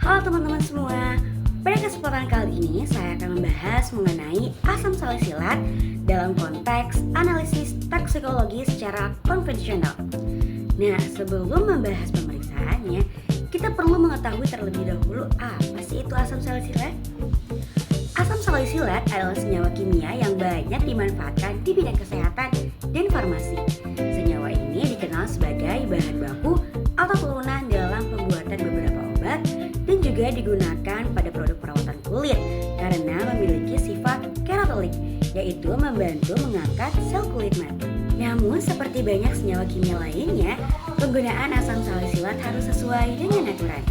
Halo teman-teman semua, pada kesempatan kali ini saya akan membahas mengenai asam salisilat dalam konteks analisis toksikologi secara konvensional. Nah, sebelum membahas pemeriksaannya, kita perlu mengetahui terlebih dahulu apa sih itu asam salisilat. Asam salisilat adalah senyawa kimia yang banyak dimanfaatkan di bidang kesehatan dan farmasi. Senyawa ini dikenal sebagai bahan baku atau turunan dalam pembuatan beberapa obat dan juga digunakan pada produk perawatan kulit karena memiliki sifat keratolik, yaitu membantu mengangkat sel kulit mati. Namun seperti banyak senyawa kimia lainnya, penggunaan asam salisilat harus sesuai dengan aturan.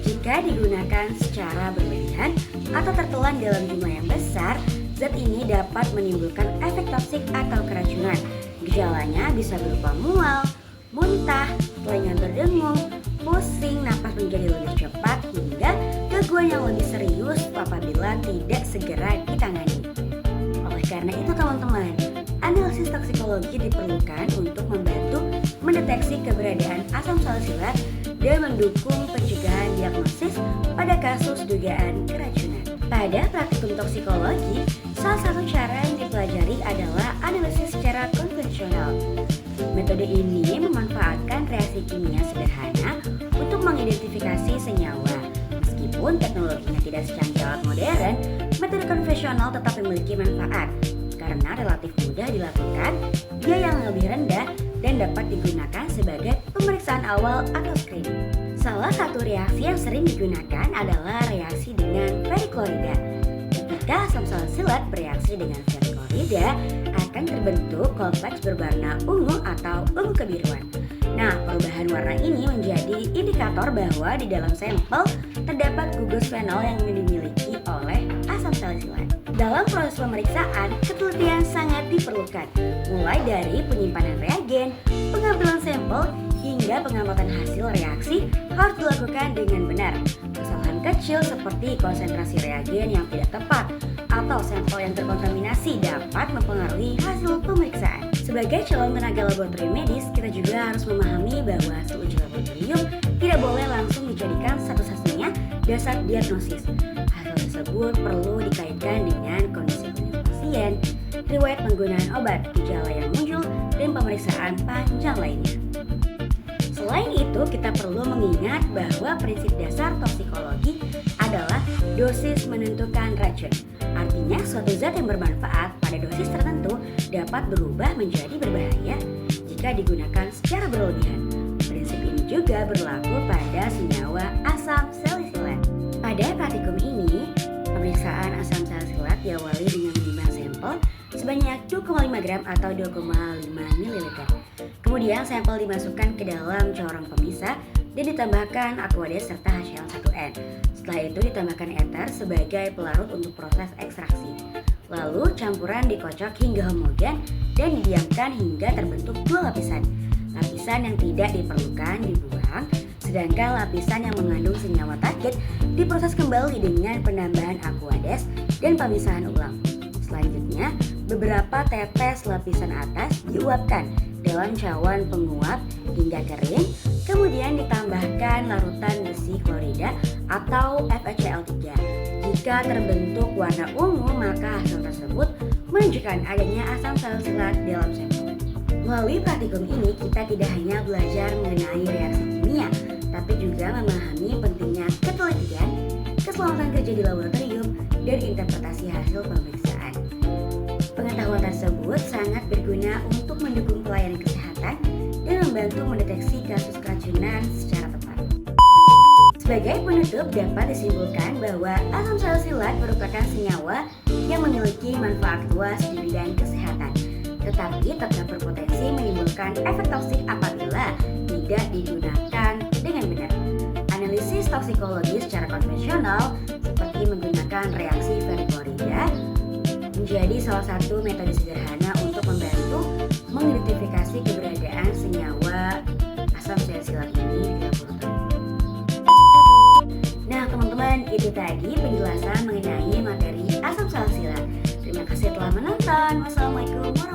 Jika digunakan secara berlebihan atau tertelan dalam jumlah yang besar, zat ini dapat menimbulkan efek toksik atau keracunan. Gejalanya bisa berupa mual, muntah, telinga berdengung, pusing, napas menjadi lebih cepat, hingga gangguan yang lebih serius apabila tidak segera ditangani. Oleh karena itu teman-teman, analisis toksikologi diperlukan untuk membantu mendeteksi keberadaan asam salisilat dan mendukung pencegahan diagnosis pada kasus dugaan keracunan. Pada praktikum toksikologi, salah satu cara yang dipelajari adalah analisis secara konvensional. Metode ini memanfaatkan reaksi kimia sederhana untuk mengidentifikasi senyawa. Meskipun teknologinya tidak secanggih alat modern, metode konvensional tetap memiliki manfaat karena relatif mudah dilakukan, biaya yang lebih rendah, dan dapat digunakan sebagai pemeriksaan awal atau screening. Salah satu reaksi yang sering digunakan adalah reaksi dengan periklorida. Ketika asam salisilat bereaksi dengan periklorida, akan terbentuk kompleks berwarna ungu atau ungu kebiruan. Nah, perubahan warna ini menjadi indikator bahwa di dalam sampel terdapat gugus fenol yang dimiliki oleh asam salisilat. Dalam proses pemeriksaan, ketelitian sangat diperlukan, mulai dari penyimpanan reagen, pengambilan sampel, hingga pengamatan hasil reaksi harus dilakukan dengan benar. Kesalahan kecil seperti konsentrasi reagen yang tidak tepat atau sampel yang terkontaminasi dapat mempengaruhi hasil pemeriksaan. Sebagai calon tenaga laboratorium medis, kita juga harus memahami bahwa hasil uji laboratorium tidak boleh langsung dijadikan satu-satunya dasar diagnosis. Hasil tersebut perlu dikaitkan dengan kondisi klinis pasien, riwayat penggunaan obat, gejala yang muncul, dan pemeriksaan panjang lainnya. Selain itu, kita perlu mengingat bahwa prinsip dasar toksikologi adalah dosis menentukan racun. Artinya, suatu zat yang bermanfaat pada dosis tertentu dapat berubah menjadi berbahaya jika digunakan secara berlebihan. Prinsip ini juga berlaku pada senyawa asam salisilat. Pada praktikum ini, pemeriksaan asam salisilat diawali dengan menimbang sampel sebanyak 2,5 gram atau 2,5 ml. Kemudian sampel dimasukkan ke dalam corong pemisah dan ditambahkan Aquades serta HCl1N. Setelah itu ditambahkan ether sebagai pelarut untuk proses ekstraksi. Lalu campuran dikocok hingga homogen dan didiamkan hingga terbentuk dua lapisan. Lapisan yang tidak diperlukan dibuang, sedangkan lapisan yang mengandung senyawa target diproses kembali dengan penambahan Aquades dan pemisahan ulang. Selanjutnya, beberapa tetes lapisan atas diuapkan dalam cawan penguap hingga kering, kemudian ditambahkan larutan besi klorida atau FeCl3. Jika terbentuk warna ungu, maka hasil tersebut menunjukkan adanya asam salisilat dalam sampel. Melalui praktikum ini, kita tidak hanya belajar mengenai reaksi kimia, tapi juga memahami pentingnya ketelitian, keselamatan kerja di laboratorium, dan interpretasi hasil pemeriksaan. Pengetahuan tersebut sangat berguna untuk mendukung pelayanan kesehatan dan membantu mendeteksi kasus keracunan secara tepat. Sebagai penutup, dapat disimpulkan bahwa asam salisilat merupakan senyawa yang memiliki manfaat luas di bidang kesehatan, tetapi tetap berpotensi menimbulkan efek toksik apabila tidak digunakan dengan benar. Analisis toksikologi secara konvensional seperti menggunakan reaksi periklorida menjadi salah satu metode sederhana untuk membantu mengidentifikasi keberadaan senyawa asam salisilat ini di laboratorium. Nah teman-teman, itu tadi penjelasan mengenai materi asam salisilat. Terima kasih telah menonton. Wassalamualaikum warahmatullahi wabarakatuh.